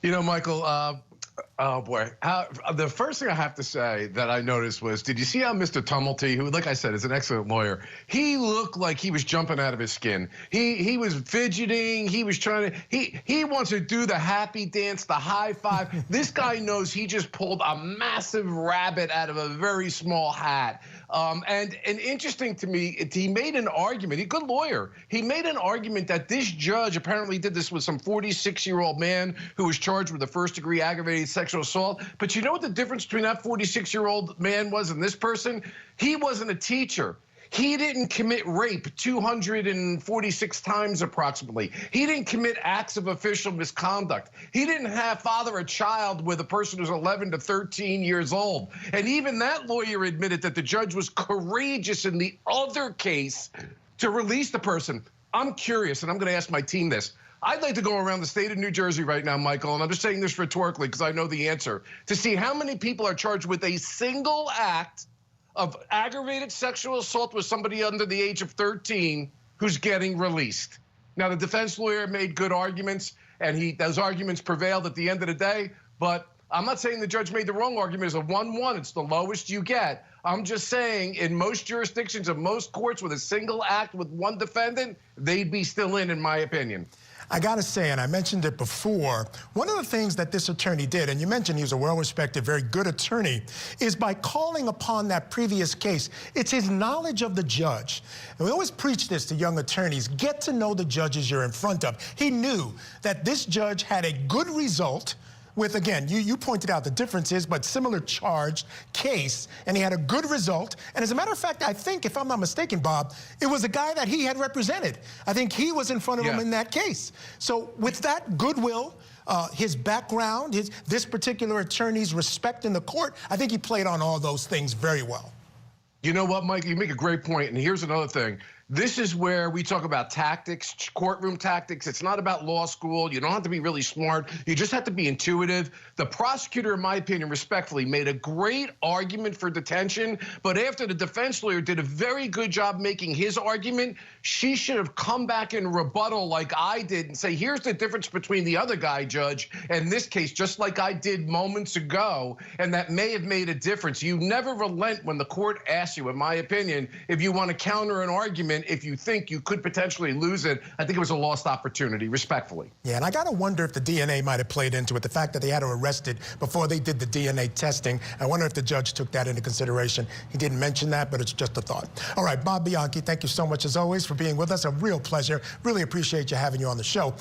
You know, Michael, oh boy. The first thing I have to say that I noticed was, did you see how Mr. Tumulty, who, like I said, is an excellent lawyer, he looked like he was jumping out of his skin. He was fidgeting. He was trying to, he wants to do the happy dance, the high five. This guy knows he just pulled a massive rabbit out of a very small hat. And interesting to me, he made an argument, he's a good lawyer. He made an argument that this judge apparently did this with some 46-year-old man who was charged with a first-degree aggravated sexual assault. But you know what the difference between that 46-year-old man was and this person? He wasn't a teacher. He didn't commit rape 246 times approximately. He didn't commit acts of official misconduct. He didn't father a child with a person who's 11 to 13 years old. And even that lawyer admitted that the judge was courageous in the other case to release the person. I'm curious, and I'm going to ask my team this. I'd like to go around the state of New Jersey right now, Michael, and I'm just saying this rhetorically because I know the answer, to see how many people are charged with a single act of aggravated sexual assault with somebody under the age of 13 who's getting released. Now, the defense lawyer made good arguments, and those arguments prevailed at the end of the day, but I'm not saying the judge made the wrong argument. It's a 1-1. It's the lowest you get. I'm just saying in most jurisdictions of most courts with a single act with one defendant, they'd be still in my opinion. I got to say, and I mentioned it before, one of the things that this attorney did, and you mentioned he was a well-respected, very good attorney, is by calling upon that previous case, it's his knowledge of the judge. And we always preach this to young attorneys, get to know the judges you're in front of. He knew that this judge had a good result with, again, you pointed out the differences, but similar charged case, and he had a good result. And as a matter of fact, I think, if I'm not mistaken, Bob, it was a guy that he had represented. I think he was in front of him in that case. So with that goodwill, his background, this particular attorney's respect in the court, I think he played on all those things very well. You know what, Mike? You make a great point, and here's another thing. This is where we talk about tactics, courtroom tactics. It's not about law school. You don't have to be really smart. You just have to be intuitive. The prosecutor, in my opinion, respectfully, made a great argument for detention, but after the defense lawyer did a very good job making his argument, she should have come back in rebuttal like I did and say, here's the difference between the other guy, Judge, and this case, just like I did moments ago, and that may have made a difference. You never relent when the court asks you, in my opinion, if you want to counter an argument, if you think you could potentially lose it. I think it was a lost opportunity, respectfully. Yeah, and I got to wonder if the DNA might have played into it, the fact that they had her arrested before they did the DNA testing. I wonder if the judge took that into consideration. He didn't mention that, but it's just a thought. All right, Bob Bianchi, thank you so much, as always, for being with us. A real pleasure. Really appreciate you having you on the show.